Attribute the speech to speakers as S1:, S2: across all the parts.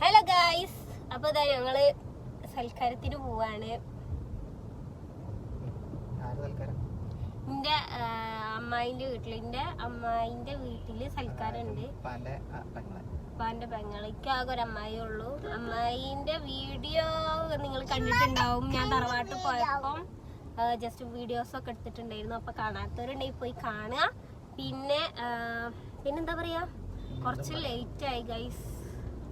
S1: Hello guys, അപ്പൊ ഞങ്ങള് സൽക്കാരത്തിന് പോവാണ്. എന്റെ അമ്മായിന്റെ വീട്ടില്, എന്റെ അമ്മായിന്റെ വീട്ടില് സൽക്കാരം ഉണ്ട്. ഉപ്പാന്റെ പെങ്ങൾക്ക് ആകെ ഒരു അമ്മായി ഉള്ളൂ. അമ്മായിന്റെ വീഡിയോ നിങ്ങൾ കണ്ടിട്ടുണ്ടാവും. ഞാൻ തറവാട്ട് പോയപ്പം ജസ്റ്റ് വീഡിയോസ് ഒക്കെ എടുത്തിട്ടുണ്ടായിരുന്നു. അപ്പൊ കാണാത്തവരുണ്ടെങ്കിൽ പോയി കാണുക. പിന്നെന്താ പറയാ, കുറച്ച് ലേറ്റ് ആയി ഗൈസ്.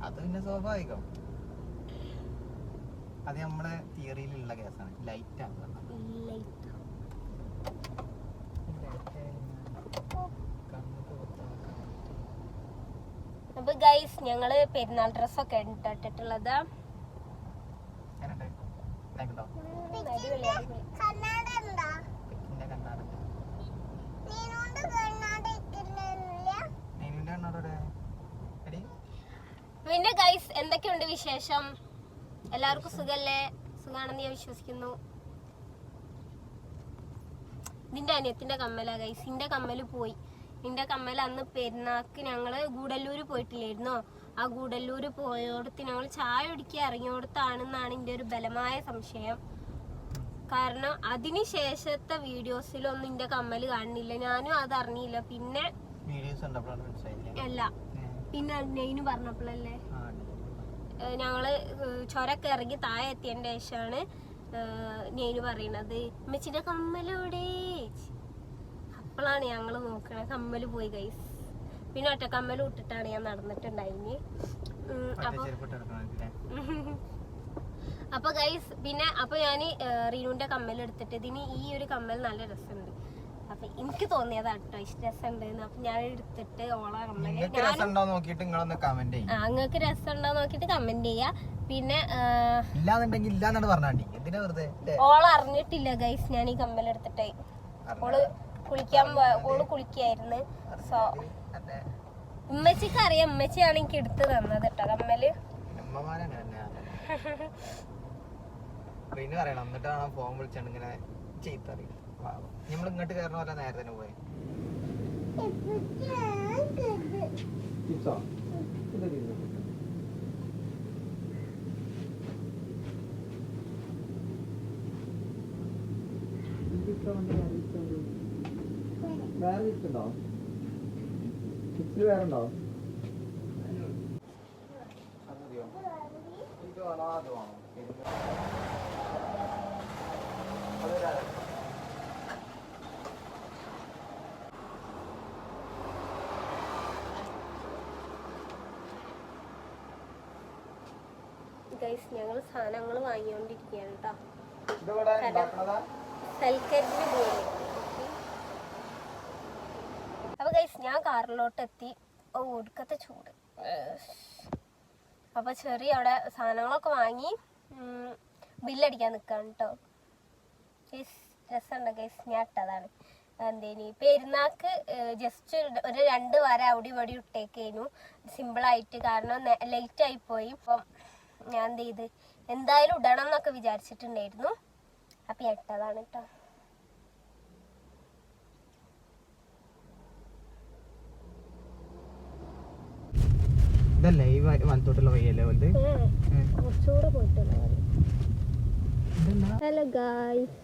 S2: അത് പിന്നെ സ്വാഭാവികം, അത് നമ്മുടെ തിയറിയിലുള്ള കേസാണ്. ലൈറ്റ് ആണ്.
S1: അപ്പൊ ഗൈസ്, ഞങ്ങള് പെരുന്നാൾ ഡ്രസ്സൊക്കെ ഇട്ടിട്ടുള്ളത്. പിന്നെ ഗൈസ്, എന്തൊക്കെയുണ്ട് വിശേഷം? എല്ലാവർക്കും സുഖല്ലേ? സുഖാണെന്ന് ഞാൻ വിശ്വസിക്കുന്നു. ഇതിന്റെ അനിയത്തിന്റെ കമ്മലാ ഗൈസ്. ഇന്റെ കമ്മല് പോയി. ഇന്റെ കമ്മൽ അന്ന് പെരുന്നാക്ക് ഞങ്ങള് ഗൂഡല്ലൂര് പോയിട്ടില്ലായിരുന്നോ? ആ ഗൂഡല്ലൂര് പോയോടത്ത് ഞങ്ങൾ ചായ കുടിക്കാൻ ഇറങ്ങിയോടത്താണെന്നാണ് എന്റെ ഒരു ബലമായ സംശയം. കാരണം അതിനുശേഷത്തെ വീഡിയോസിലൊന്നും എന്റെ കമ്മല് കാണുന്നില്ല. ഞാനും അത് അറിഞ്ഞില്ല. പിന്നെ അല്ല, പിന്നെ നെയ്ന് പറഞ്ഞപ്പോഴല്ലേ ഞങ്ങള് ചൊരൊക്കെ ഇറങ്ങി താഴെ എത്തിയതിന്റെ ശേഷമാണ് നെയ്ന് പറയണത്, ഉമ്മച്ചിന്റെ കമ്മലോടെ. അപ്പോഴാണ് ഞങ്ങള് നോക്കണ കമ്മല് പോയി ഗൈസ്. പിന്നെ ഒറ്റ കമ്മല് ഇട്ടിട്ടാണ് ഞാൻ നടന്നിട്ടുണ്ടായിന്. അപ്പൊ ഗൈസ്, പിന്നെ അപ്പൊ ഞാന് റീനുവിന്റെ കമ്മൽ എടുത്തിട്ട്, ഇതിന് ഈ ഒരു കമ്മൽ നല്ല രസമുണ്ട്. അപ്പൊ എനിക്ക് തോന്നിയതാട്ടോ രസമുണ്ട്. അപ്പൊ ഞാൻ എടുത്തിട്ട് ഓളെ കമ്മല്, നിങ്ങൾക്ക് രസം ഉണ്ടോ നോക്കിട്ട് കമന്റ് ചെയ്യാ. പിന്നെ ഓള് അറിഞ്ഞിട്ടില്ല ഗൈസ് ഞാൻ ഈ കമ്മൽ എടുത്തിട്ടേ. ഓള് കുളിക്കായിരുന്നു. സോ ഉമ്മച്ചിക്ക് അറിയാം, ഉമ്മച്ചിയാണ് എനിക്ക് എടുത്ത് തന്നത് കേട്ടോ കമ്മല്.
S2: നമ്മൾ ഇങ്ങോട്ട് കയറണ പോലെ നേരെ തന്നെ പോയി. വേറെ ഇട്ടുണ്ടോ? വേറുണ്ടോ? അതറിയോ? ഇത് വേണോ അത് വേണോ?
S1: ഗൈസ്, ഞങ്ങൾ സാധനങ്ങൾ വാങ്ങിക്കൊണ്ടിരിക്കുകയാണ് കേട്ടോ. അപ്പൊ ഗൈസ്, ഞാൻ കാറിലോട്ട് എത്തി. ഒടുക്കത്തെ ചൂട്. അപ്പൊ ചെറിയ അവിടെ സാധനങ്ങളൊക്കെ വാങ്ങി ബില്ലടിക്കാൻ നിക്കാണ് കേട്ടോ. ഗൈസ്, രസമുണ്ട് ഗൈസ്. ഞാൻ ഇട്ടതാണ്. എന്തേനി പെരുന്നാക്ക് ജസ്റ്റ് ഒരു 2 വര അവിടെ ഇവിടെ ഇട്ടേക്കേനു സിമ്പിളായിട്ട്. കാരണം ലേറ്റ് ആയി പോയി. അപ്പം ഞാൻ എന്ത് ചെയ്ത്, എന്തായാലും ഇടണം എന്നൊക്കെ വിചാരിച്ചിട്ടുണ്ടായിരുന്നു. അപ്പൊ ഇട്ടതാണ് കേട്ടോ. കുറച്ചുകൂടെ പോയിട്ടുള്ള ഹലോ ഗായ്സ്.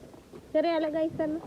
S1: ചെറിയ ഹലോ ഗായ്സ് തന്നെ.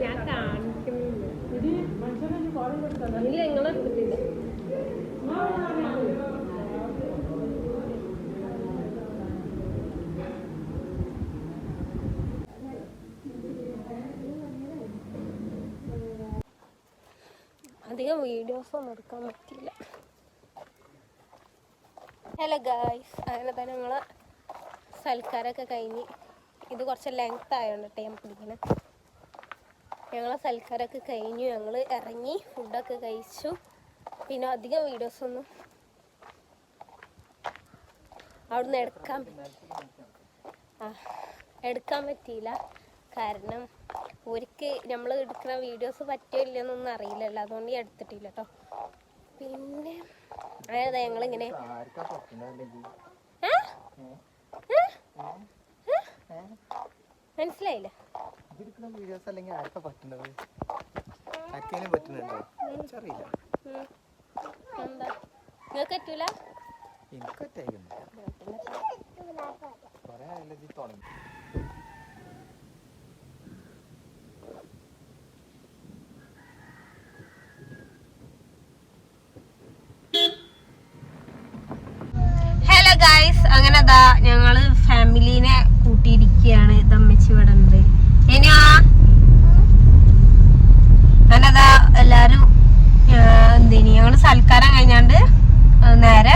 S1: ഞാൻ കാണിക്കുന്നില്ല. ഇല്ല, നിങ്ങളെടുത്തിട്ടില്ല. വീഡിയോസ് ഒന്നും എടുക്കാൻ പറ്റിയില്ല. ഹലോ ഗായ്സ്, അങ്ങനെ തന്നെ ഞങ്ങൾ സൽക്കാരമൊക്കെ കഴിഞ്ഞ്, ഇത് കുറച്ച് ലെങ്ത് ആയതുകൊണ്ട് ഞാൻ പിടിക്കണേ. ഞങ്ങളെ സൽക്കാരമൊക്കെ കഴിഞ്ഞു, ഞങ്ങൾ ഇറങ്ങി ഫുഡൊക്കെ കഴിച്ചു. പിന്നെ അധികം വീഡിയോസൊന്നും അവിടുന്ന് എടുക്കാൻ പറ്റിയില്ല. കാരണം ഒരിക്കൽ നമ്മൾ എടുക്കുന്ന വീഡിയോസ് പറ്റിയോ ഇല്ലെന്നൊന്നും അറിയില്ലല്ലോ, അതുകൊണ്ട് ഞാൻ എടുത്തിട്ടില്ല കേട്ടോ. പിന്നെ അതായത് ഞങ്ങളിങ്ങനെ മനസ്സിലായില്ല. എന്താ നിങ്ങൾക്ക് പറ്റൂല? ഹലോ ഗായ്സ്, അങ്ങനെ ഞങ്ങള് ഫാമിലീനെ കൂട്ടിയിരിക്കുകയാണ്. ദമ്മച്ചി ഇവിടെ ഉണ്ട്. അങ്ങനെതാ എല്ലാരും ഞങ്ങള് സൽക്കാരം കഴിഞ്ഞാണ്ട് നേരെ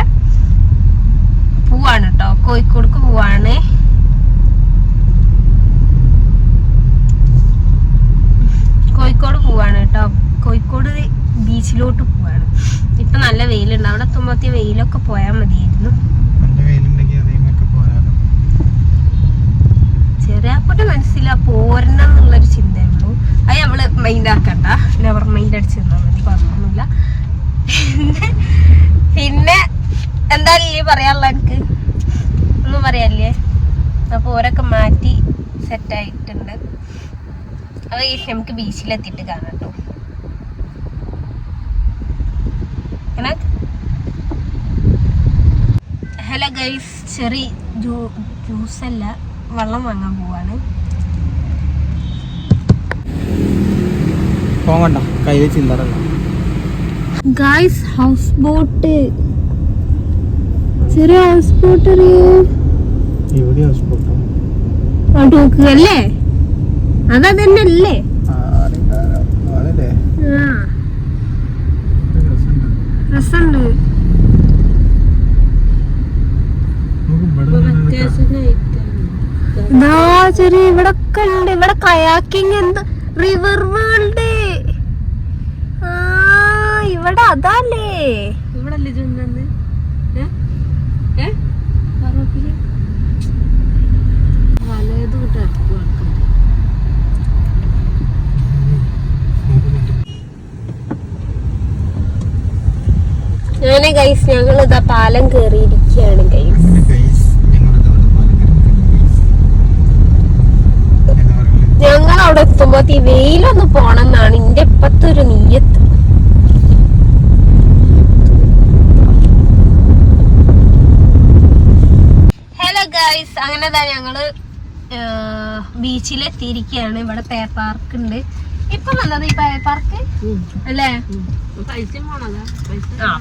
S1: പോവാണ് കേട്ടോ, കോഴിക്കോടക്ക് പോവാണ്. കോഴിക്കോട് പോവാണ് കേട്ടോ, കോഴിക്കോട് ബീച്ചിലോട്ട് പോവാണ്. ഇപ്പൊ നല്ല വെയിലുണ്ട്, അവിടെ എത്തുമ്പോഴത്തെ വെയിലൊക്കെ പോയാൽ മതിയായിരുന്നു. ചെറിയപ്പോട്ട് മനസ്സിലാ പോരണം എന്നുള്ളൊരു ചിന്തയുള്ളൂ. അത് നമ്മള് മൈൻഡ് ആക്കണ്ട, നെവർ മൈൻഡ് അടിച്ചിരുന്നാൽ മതി, കുഴപ്പമൊന്നുമില്ല. പിന്നെ എന്തായാലും പറയാനുള്ള എനിക്ക് ഒന്നും പറയാല്ലേ. അപ്പൊ ഓരൊക്കെ മാറ്റി സെറ്റായിട്ടുണ്ട്. അത് നമുക്ക് ബീച്ചിലെത്തിയിട്ട് കാണാം കേട്ടോ. ഹലോ ഗൈസ്, ചെറിയ ജ്യൂസല്ല, വെള്ളം വാങ്ങാൻ പോവാണ്.
S2: പോകണ്ട, കയ്യിൽ ചില്ലറല്ല.
S1: ഗൈസ്, ഹൗസ് ബോട്ട്, ചെറിയ ഹൗസ് ബോട്ട് അറിയോ?
S2: ഇവിടെ ഹൗസ് ബോട്ടോ
S1: നോക്കുകയല്ലേ, അതല്ലേ? രസമുണ്ട്. ചെറിയ ഇവിടെ ഒക്കെ ഉണ്ട്. ഇവിടെ കയാക്കിങ്, എന്ത് റിവർ വേൾഡ്. ഇവിടെ അതല്ലേ, ഇവിടെ അല്ലേ ചെന്നു വലയത് വിട്ട് അങ്ങനെ ഗൈസ്, ഞങ്ങൾ ഇതാ പാലം കേറിയിരിക്കുകയാണ് ഗൈസ്. ഞങ്ങൾ അവിടെ എത്തുമ്പോ ഈ വെയിലൊന്ന് പോണെന്നാണ് എന്റെ ഇപ്പത്തെ ഒരു നീയത്ത്. ഹലോ ഗൈസ്, അങ്ങനെ ഞങ്ങള് ബീച്ചിലെത്തിയിരിക്കുകയാണ്. ഇവിടെ പേ പാർക്ക് ഉണ്ട്. ഇപ്പൊ വന്നത് ഈ പേ പാർക്ക് അല്ലേ?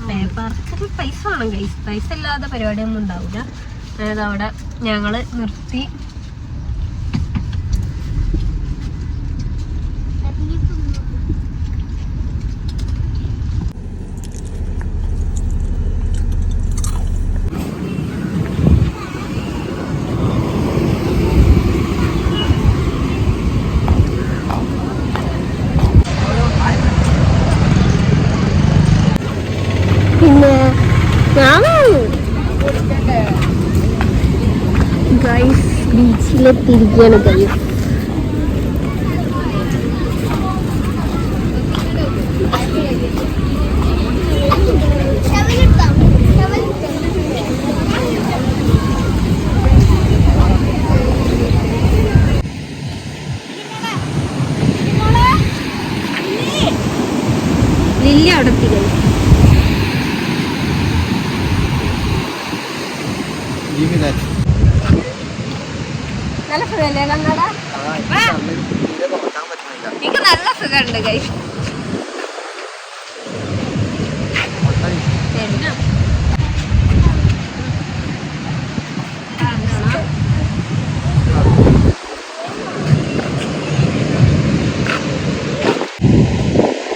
S1: പേ പാർക്ക് പൈസ വേണം ഗൈസ്, പൈസ ഇല്ലാതെ പരിപാടിയൊന്നും ഉണ്ടാവില്ല. അതായത് അവിടെ ഞങ്ങള് നിർത്തി. പിന്നെ ഗൈസ് ബീച്ചിലെത്തിയിരിക്കുകയാണ് ഗൈസ്. ലില്ലി അവിടെ എത്തി ഗൈസ്. നല്ല സുഖല്ലേ കണ്ണട? എനിക്ക് നല്ല സുഖമുണ്ട് ഗൈസ്.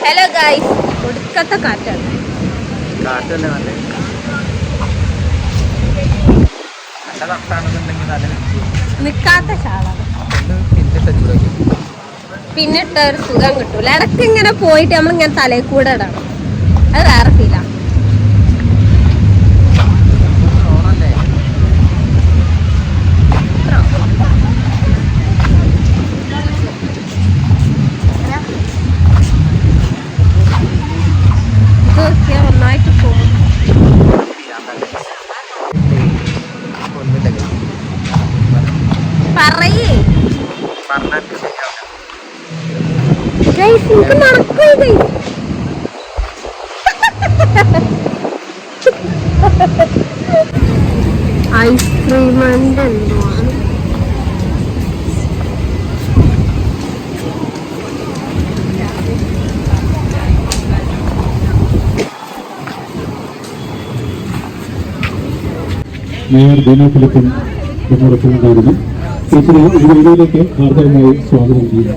S1: ഹലോ ഗൈസ്, ഒടുക്കത്തെ കാറ്റാണ്.
S2: കാറ്റല്ലേ നല്ല നല്ല തട്ടാണെന്നുണ്ടെങ്കിൽ നല്ല
S1: നിക്കാത്ത ഷാളാണ്.
S2: പിന്നിട്ട ചൂടാക്കി
S1: പിന്നെ ഇട്ട ഒരു സുഖം കിട്ടൂല. ഇടയ്ക്ക് ഇങ്ങനെ പോയിട്ട് നമ്മളിങ്ങനെ തലയിൽ കൂടെ ഇടണം. അത് വേറെ ഫീലാ.
S2: ഓണല്ലേ
S1: ഇതൊക്കെ ഒന്നായിട്ട് പോകും.
S2: ഒന്നുമില്ല
S1: പറയേ
S2: പറഞ്ഞാൽ ശരിയാവില്ല.
S1: ഗൈസ് എനിക്ക് നടക്കൂ ഗൈസ്. ഐസ്ക്രീമിന്റെ എന്തോ ആണ്.
S3: മേയർ ദീന ഫിലിപ്പൻ എന്നോടൊപ്പമുണ്ടായിരുന്നു. ടീച്ചറെ ഈ വേദിയിലേക്ക് ഹാർദവമായി സ്വാഗതം ചെയ്യുന്നു.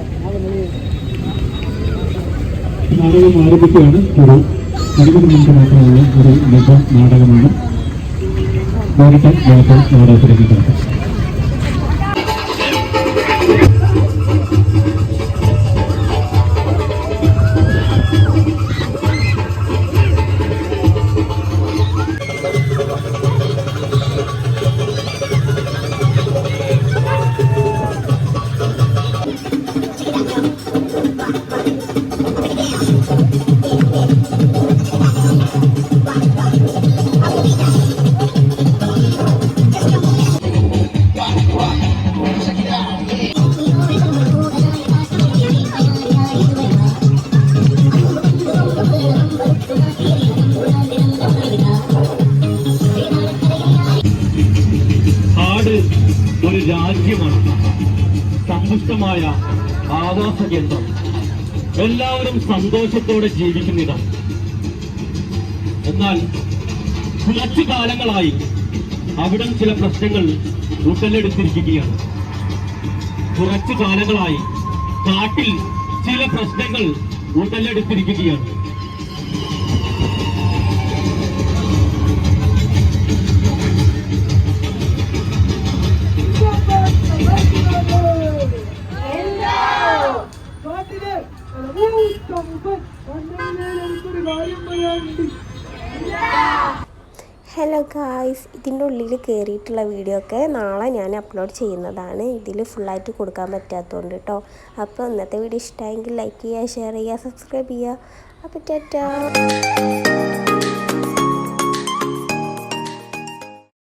S3: നാടകം ആരംഭിക്കുകയാണ്. ഒരു 20 മിനിറ്റ് മാത്രമുള്ള ഒരു ലഘു നാടകമാണ്. നേരിട്ട് നമുക്ക് നാടകത്തിലേക്ക് കിടക്കാം.
S4: ഒരു രാജ്യമാണ്, സമ്പുഷ്ടമായ ആവാസ കേന്ദ്രം, എല്ലാവരും സന്തോഷത്തോടെ ജീവിക്കുന്നിതാണ്. എന്നാൽ കുറച്ചു കാലങ്ങളായി അവിടം ചില പ്രശ്നങ്ങൾ ഉടലെടുത്തിരിക്കുകയാണ്. കുറച്ചു കാലങ്ങളായി കാട്ടിൽ ചില പ്രശ്നങ്ങൾ ഉടലെടുത്തിരിക്കുകയാണ്.
S1: ഹലോ ഗായ്സ്, ഇതിൻ്റെ ഉള്ളിൽ കയറിയിട്ടുള്ള വീഡിയോ ഒക്കെ നാളെ ഞാൻ അപ്ലോഡ് ചെയ്യുന്നതാണ്. ഇതിൽ ഫുള്ളായിട്ട് കൊടുക്കാൻ പറ്റാത്തതുകൊണ്ട് കേട്ടോ. അപ്പോൾ ഇന്നത്തെ വീഡിയോ ഇഷ്ടമായെങ്കിൽ ലൈക്ക് ചെയ്യുക, ഷെയർ ചെയ്യുക, സബ്സ്ക്രൈബ് ചെയ്യുക. അപ്പോൾ ടാറ്റാ.